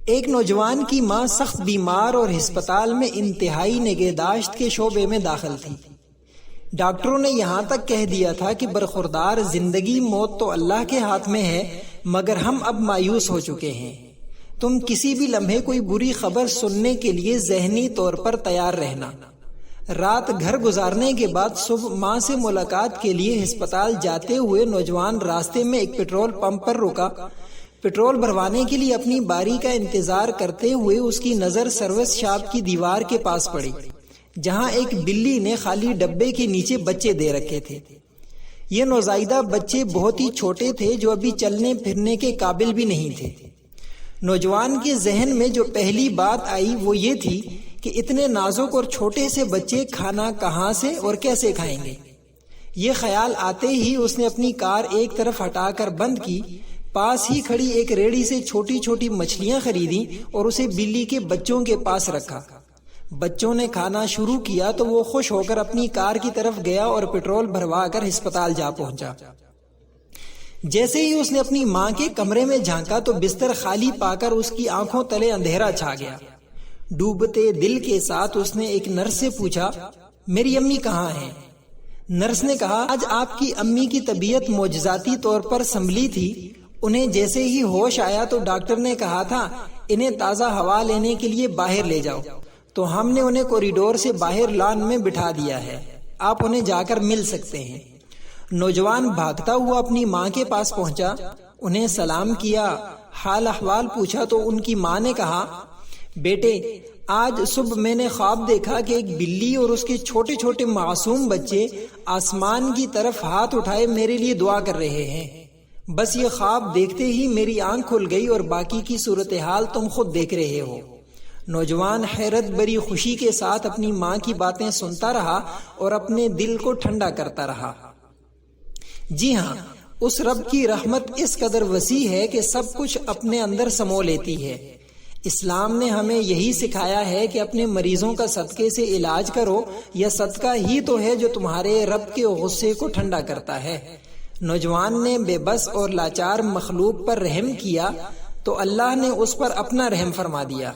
ایک نوجوان کی ماں سخت بیمار اور ہسپتال میں انتہائی نگہداشت کے شعبے میں داخل تھی۔ ڈاکٹروں نے یہاں تک کہہ دیا تھا کہ برخوردار زندگی موت تو اللہ کے ہاتھ میں ہے، مگر ہم اب مایوس ہو چکے ہیں۔ تم کسی بھی لمحے کوئی بری خبر سننے کے لیے ذہنی طور پر تیار رہنا۔ رات گھر گزارنے کے بعد صبح ماں سے ملاقات کے لیے ہسپتال جاتے ہوئے نوجوان راستے میں ایک پیٹرول پمپ پر رکا۔ پیٹرول بھروانے کے لیے اپنی باری کا انتظار کرتے ہوئے اس کی نظر سروس شاپ کی دیوار کے پاس پڑی، جہاں ایک بلی نے خالی ڈبے کے نیچے بچے دے رکھے تھے۔ یہ نوزائیدہ بچے بہت ہی چھوٹے تھے، جو ابھی چلنے پھرنے کے قابل بھی نہیں تھے۔ نوجوان کے ذہن میں جو پہلی بات آئی وہ یہ تھی کہ اتنے نازک اور چھوٹے سے بچے کھانا کہاں سے اور کیسے کھائیں گے۔ یہ خیال آتے ہی اس نے اپنی کار ایک طرف ہٹا کر بند کی، پاس ہی کھڑی ایک ریڑھی سے چھوٹی چھوٹی مچھلیاں خریدیں اور اسے بلی کے بچوں کے پاس رکھا۔ بچوں نے کھانا شروع کیا تو وہ خوش ہو کر اپنی کار کی طرف گیا اور پیٹرول بھروا کر ہسپتال جا پہنچا۔ جیسے ہی اس نے اپنی ماں کے کمرے میں جھانکا تو بستر خالی پا کر اس کی آنکھوں تلے اندھیرا چھا گیا۔ ڈوبتے دل کے ساتھ اس نے ایک نرس سے پوچھا، میری امی کہاں ہیں؟ نرس نے کہا، آج آپ کی امی کی طبیعت معجزاتی طور پر سنبھلی تھی۔ انہیں جیسے ہی ہوش آیا تو ڈاکٹر نے کہا تھا انہیں تازہ ہوا لینے کے لیے باہر لے جاؤ، تو ہم نے انہیں کوریڈور سے باہر لان میں بٹھا دیا ہے، آپ انہیں جا کر مل سکتے ہیں۔ نوجوان بھاگتا ہوا اپنی ماں کے پاس پہنچا، انہیں سلام کیا، حال احوال پوچھا تو ان کی ماں نے کہا، بیٹے آج صبح میں نے خواب دیکھا کہ ایک بلی اور اس کے چھوٹے چھوٹے معصوم بچے آسمان کی طرف ہاتھ اٹھائے میرے لیے دعا کر رہے ہیں۔ بس یہ خواب دیکھتے ہی میری آنکھ کھل گئی اور باقی کی صورتحال تم خود دیکھ رہے ہو۔ نوجوان حیرت بری خوشی کے ساتھ اپنی ماں کی باتیں سنتا رہا اور اپنے دل کو ٹھنڈا کرتا رہا۔ جی ہاں، اس رب کی رحمت اس قدر وسیع ہے کہ سب کچھ اپنے اندر سمو لیتی ہے۔ اسلام نے ہمیں یہی سکھایا ہے کہ اپنے مریضوں کا صدقے سے علاج کرو، یہ صدقہ ہی تو ہے جو تمہارے رب کے غصے کو ٹھنڈا کرتا ہے۔ نوجوان نے بے بس اور لاچار مخلوق پر رحم کیا تو اللہ نے اس پر اپنا رحم فرما دیا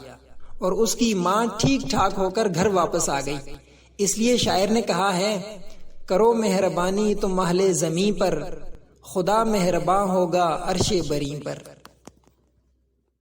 اور اس کی ماں ٹھیک ٹھاک ہو کر گھر واپس آ گئی۔ اس لیے شاعر نے کہا ہے، کرو مہربانی تم اہل زمیں پر، خدا مہرباں ہوگا عرش بری پر۔